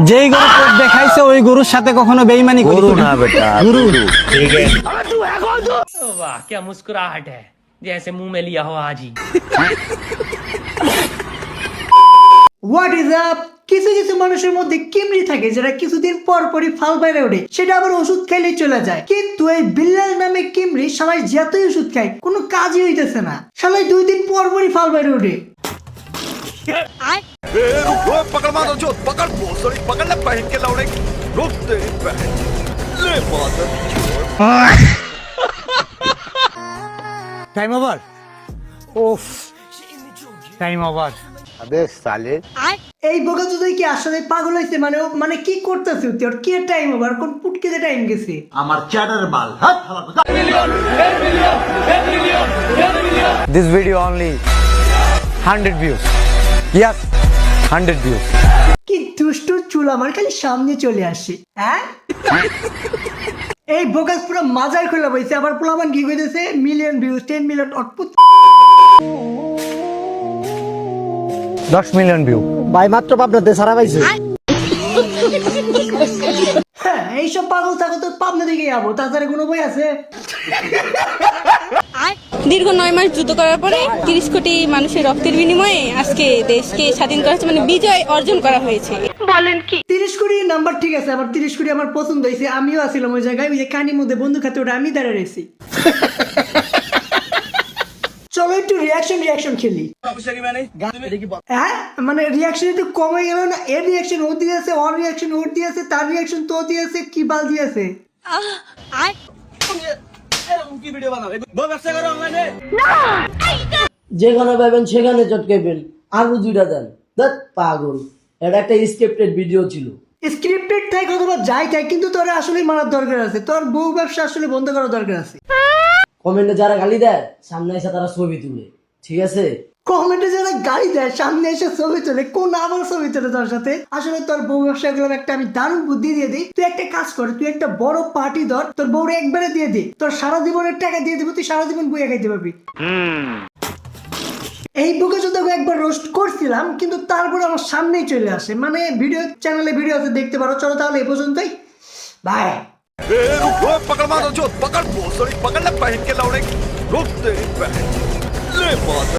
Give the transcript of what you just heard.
যেই গরু পেট দেখাইছে ওই গরুর সাথে কখনো বেইমানি করি गुरु ना बेटा गुरु ठीक है वाह क्या मुस्कुराहट है जैसे मुंह में लिया हो आज ही হোয়াট ইজ আপ? কিছু কিছু মানুষের মধ্যে কিমড়ি থাকে যেটা কিছুদিন পর পরই ফাল বাইরে ওঠে, সেটা আবার ওষুধ খাইলেই চলে যায়। কিন্তু এই বিল্লাল নামে কিমড়ি সবাই যতই ওষুধ খায় কোনো কাজই হইতেছে না, সবাই 2 দিন পর পরই ফাল বাইরে ওঠে। पकड़ मारो जो पकड़ भोसड़ी पकड़ ले पहन के लौड़े रुक तेरी बहन ले मादर টাইম ওভার ওফ টাইম ওভার अबे साले এই বোকা যদি কি আসলে পাগল হইছে? মানে কি করতেছে? ওর কি টাইম ওভার? কোন পুটকিতে টাইম গেছে? this video only 100 views yes 100 views কি দুষ্ট চুল আমার খালি সামনে চলে আসে। হ্যাঁ, এই বোকাস পুরো মাজার খুলে বইছে। আবার পোলাবান কি কইতেছে? Million views, 10 million output. 10 million view ভাই মাত্র পাবনাতে সারা পাইছে হ্যাঁ, এইসব পাগল থাকো তো পাবনা দিকে যাবো, তাছাড়া কোনো বই আছে? দীর্ঘ 9 মাস যুদ্ধ করার পরে 30 কোটি মানুষের রক্তের বিনিময়ে আজকে দেশকে স্বাধীন করা হয়েছে, মানে বিজয় অর্জন করা হয়েছে। 30 কোটি নাম্বার ঠিক আছে, আমার 30 কোটি আমার পছন্দ হয়েছে। আমিও আছিলাম ওই জায়গায়, ওই যে কানির মধ্যে বন্ধু খাতে ওটা আমি দাঁড়িয়ে রয়েছি। চলো একটু রিয়াকশন খেলি। হ্যাঁ, মানে রিয়াকশন একটু কমে গেল না? এর রিয়াকশন ও দিয়েছে, ওর রিয়াকশন ওর দিয়েছে, তার রিয়াকশন তো দিয়েছে, কি বাল দিয়েছে। যেখানে পাবেন সেখানে চটকাইবেন, আরো 2টা দেন। দেখ পাগল, এটা একটা স্ক্রিপ্টেড ভিডিও ছিল। স্ক্রিপ্টেড থাকে অথবা যাই থাকে, কিন্তু তোর আসলে মারার দরকার আছে। তোর বউ ব্যবসা আসলে বন্ধ করার দরকার আছে। কমেন্টে যারা গালি দেয় সামনে এসে তারা ছবি তুলে, ঠিক আছে? কমেন্টে যারা গাড়ি দেয় সামনে এসে ছবি তোলে, কোন আবার ছবি তোলে তোর সাথে? আসলে তোর বউ ব্যবসা গুলো একটা আমি দারুণ বুদ্ধি দিয়ে দিই। তুই একটা কাজ কর, তুই একটা বড় পার্টি ধর, তোর বউরে একবারে দিয়ে দে, তোর সারা জীবনের টাকা দিয়ে দিবি, তুই সারা জীবন বইয়া খাইতে পারবি। এই বুকে যদি একবার রোস্ট করছিলাম, কিন্তু তারপরে আমার সামনেই চলে আসে। মানে ভিডিও চ্যানেলে ভিডিও আছে, দেখতে পারো। চলো তাহলে এই পর্যন্তই, বাই। पकड़ मारो जो पकड़ भोसड़ी पकड़ ले पहन के लौड़े रुक तेरी बहन ले मादर